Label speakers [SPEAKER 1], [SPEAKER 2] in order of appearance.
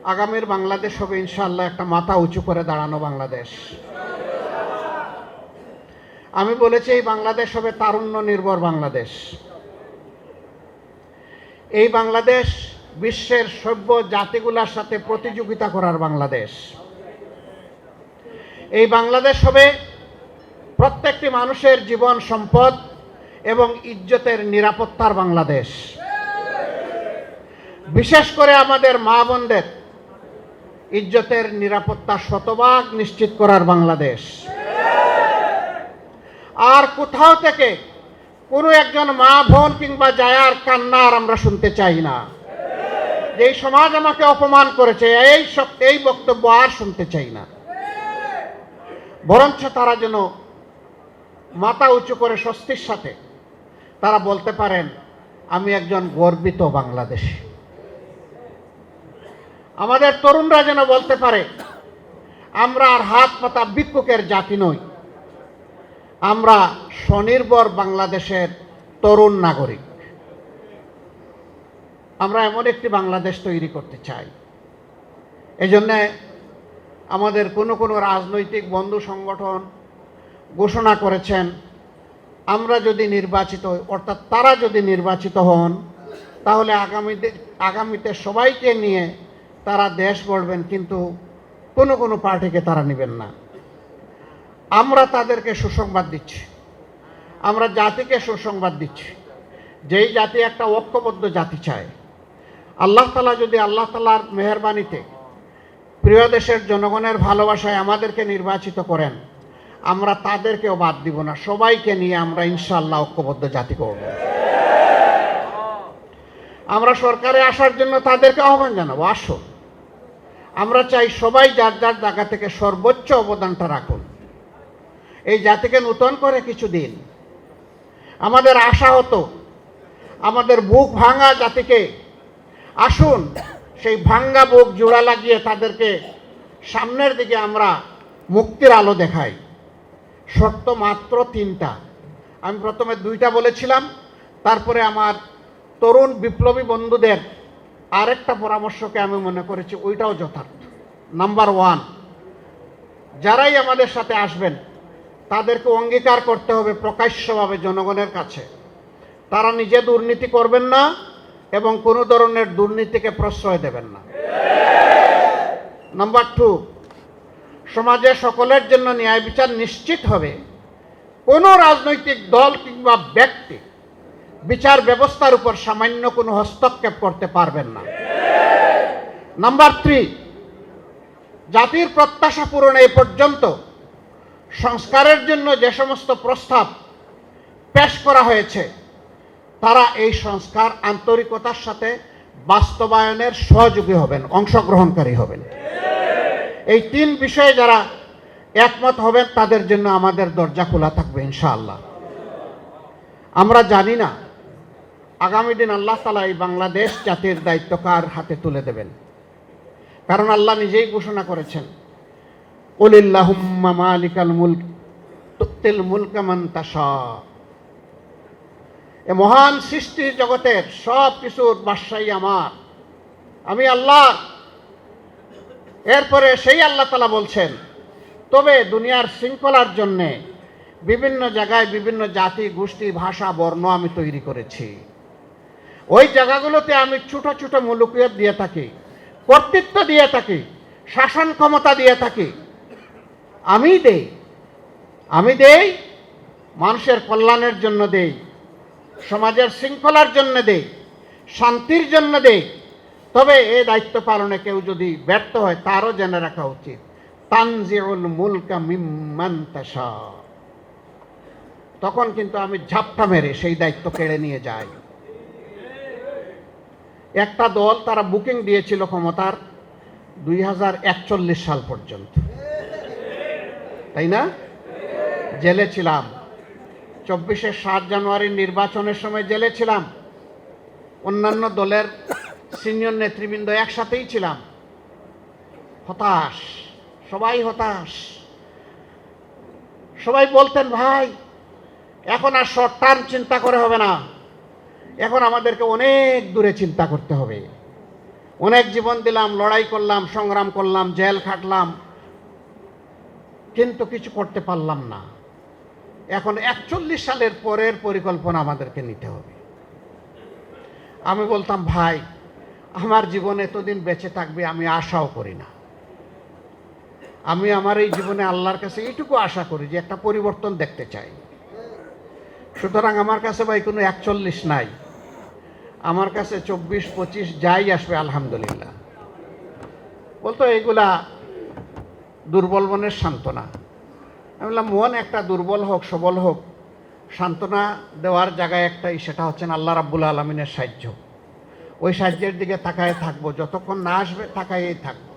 [SPEAKER 1] আগামীর বাংলাদেশ হবে ইনশাআল্লাহ একটা মাথা উঁচু করে দাঁড়ানো বাংলাদেশ। আমি বলেছি এই বাংলাদেশ হবে তারুণ্য নির্ভর বাংলাদেশ। এই বাংলাদেশ বিশ্বের সভ্য জাতিগুলোর সাথে প্রতিযোগিতা করার বাংলাদেশ। এই বাংলাদেশ হবে প্রত্যেকটি মানুষের জীবন সম্পদ এবং ইজ্জতের নিরাপত্তার বাংলাদেশ। বিশেষ করে আমাদের মা বোনদের ইজ্জতের নিরাপত্তা শতভাগ নিশ্চিত করার বাংলাদেশ। আর কোথাও থেকে কোনো একজন মা বোন কিংবা জায়ার কান্নার আমরা শুনতে চাই না। এই সমাজ আমাকে অপমান করেছে এই বক্তব্য আর শুনতে চাই না। বরঞ্চ তারা যেন মাথা উঁচু করে স্বস্তির সাথে তারা বলতে পারেন আমি একজন গর্বিত বাংলাদেশী। আমাদের তরুণরা যেন বলতে পারে আমরা আর হাত পাতা ভিক্ষুকের জাতি নই, আমরা স্বনির্ভর বাংলাদেশের তরুণ নাগরিক। আমরা এমন একটি বাংলাদেশ তৈরি করতে চাই। এজন্য আমাদের কোনো রাজনৈতিক বন্ধু সংগঠন ঘোষণা করেছেন আমরা যদি নির্বাচিত হই, অর্থাৎ তারা যদি নির্বাচিত হন, তাহলে আগামীতে সবাইকে নিয়ে তারা দেশ গড়বেন, কিন্তু কোনো পার্টিকে তারা নেবেন না। আমরা তাদেরকে সুসংবাদ দিচ্ছি, আমরা জাতিকে সুসংবাদ দিচ্ছি, যেই জাতি একটা ঐক্যবদ্ধ জাতি চায়। আল্লাহ তাআলা যদি আল্লাহ তাআলার মেহেরবানিতে প্রিয় দেশের জনগণের ভালোবাসায় আমাদেরকে নির্বাচিত করেন, আমরা তাদেরকেও বাদ দিব না, সবাইকে নিয়ে আমরা ইনশাআল্লাহ ঐক্যবদ্ধ জাতি করব। আমরা সরকারে আসার জন্য তাদেরকে আহ্বান জানাবো, আসুন। আমরা চাই সবাই যার যার জায়গা থেকে সর্বোচ্চ অবদানটা রাখুন, এই জাতিকে নূতন করে কিছু দিন। আমাদের আশা হতো আমাদের বুক ভাঙা জাতিকে আসুন সেই ভাঙ্গা বুক জোড়া লাগিয়ে তাদেরকে সামনের দিকে আমরা মুক্তির আলো দেখাই। শর্ত মাত্র 3টা। আমি প্রথমে 2টা বলেছিলাম, তারপরে আমার তরুণ বিপ্লবী বন্ধুদের আরেকটা পরামর্শকে আমি মনে করেছি ওইটাও যথার্থ। নাম্বার 1, যারাই আমাদের সাথে আসবেন তাদেরকে অঙ্গীকার করতে হবে প্রকাশ্যভাবে জনগণের কাছে তারা নিজে দুর্নীতি করবেন না এবং কোনো ধরনের দুর্নীতিকে প্রশ্রয় দেবেন না। নাম্বার 2, সমাজে সকলের জন্য ন্যায় বিচার নিশ্চিত হবে, কোনো রাজনৈতিক দল কিংবা ব্যক্তি বিচার ব্যবস্থার উপর সামান্য কোনো হস্তক্ষেপ করতে পারবেন না। নাম্বার 3, জাতির প্রত্যাশা পূরণে এ পর্যন্ত সংস্কারের জন্য যে সমস্ত প্রস্তাব পেশ করা হয়েছে তারা এই সংস্কার আন্তরিকতার সাথে বাস্তবায়নের সহযোগী হবেন, অংশগ্রহণকারী হবেন। এই 3 বিষয়ে যারা একমত হবেন তাদের জন্য আমাদের দরজা খোলা থাকবে ইনশাআল্লাহ। আমরা জানি না আগামী দিন আল্লাহ তাআলা এই বাংলাদেশ জাতির দায়িত্ব কার হাতে তুলে দেবেন, কারণ আল্লাহ নিজেই ঘোষণা করেছেন কুলিল্লাহুম্মা মালিকাল মুলক তুতিল মুলকা মান তাশা। এ মহান সৃষ্টি জগতের সব কিছুর বাদশাহী আমার, আমি আল্লাহ। এরপরে সেই আল্লাহ তাআলা বলছেন তবে দুনিয়ার শৃঙ্খলার জন্যে বিভিন্ন জায়গায় বিভিন্ন জাতি গোষ্ঠী ভাষা বর্ণ আমি তৈরি করেছি। ওই জায়গাগুলোতে আমি ছোট ছোট মুলুকিয়ত দিয়ে থাকি, কর্তৃত্ব দিয়ে থাকি, শাসন ক্ষমতা দিয়ে থাকি। আমি দেই মানুষের কল্যাণের জন্য দেই, সমাজের শৃঙ্খলার জন্য দেই, শান্তির জন্য দেই। তবে এই দায়িত্ব পালনে কেউ যদি ব্যর্থ হয় তারও জেনে রাখা উচিত তানজিউল মুলকা মিম্মান তাশা, তখন কিন্তু আমি ঝাপটা মেরে সেই দায়িত্ব কেড়ে নিয়ে যাই। একটা দল তারা বুকিং দিয়েছিল ক্ষমতার 2041 সাল পর্যন্ত, তাই না? জেলে ছিলাম, 24 7 জানুয়ারির নির্বাচনের সময় জেলে ছিলাম, অন্যান্য দলের সিনিয়র নেতৃবৃন্দ একসাথেই ছিলাম। হতাশ, সবাই হতাশ। সবাই বলতেন ভাই এখন আর শর্ট টার্ম চিন্তা করে হবে না, এখন আমাদেরকে অনেক দূরে চিন্তা করতে হবে, অনেক জীবন দিলাম, লড়াই করলাম, সংগ্রাম করলাম, জেল খাটলাম, কিন্তু কিছু করতে পারলাম না। এখন 41 সালের পরের পরিকল্পনা আমাদেরকে নিতে হবে। আমি বলতাম, ভাই আমার জীবন এতদিন বেঁচে থাকবে আমি আশাও করি না। আমি আমার এই জীবনে আল্লাহর কাছে এইটুকু আশা করি যে একটা পরিবর্তন দেখতে চাই। সুতরাং আমার কাছে ভাই কোনো 41 নাই, আমার কাছে 24-25 যাই আসবে আলহামদুলিল্লাহ। বলতো এগুলা দুর্বল মনের সান্ত্বনা। আমি বললাম, মন একটা দুর্বল হোক সবল হোক, সান্ত্বনা দেওয়ার জায়গায় একটাই, সেটা হচ্ছেন আল্লাহ রাব্বুল আলামিনের সাহায্য। ওই সাহায্যের দিকে তাকায় থাকবো, যতক্ষণ না আসবে তাকায়েই থাকবো।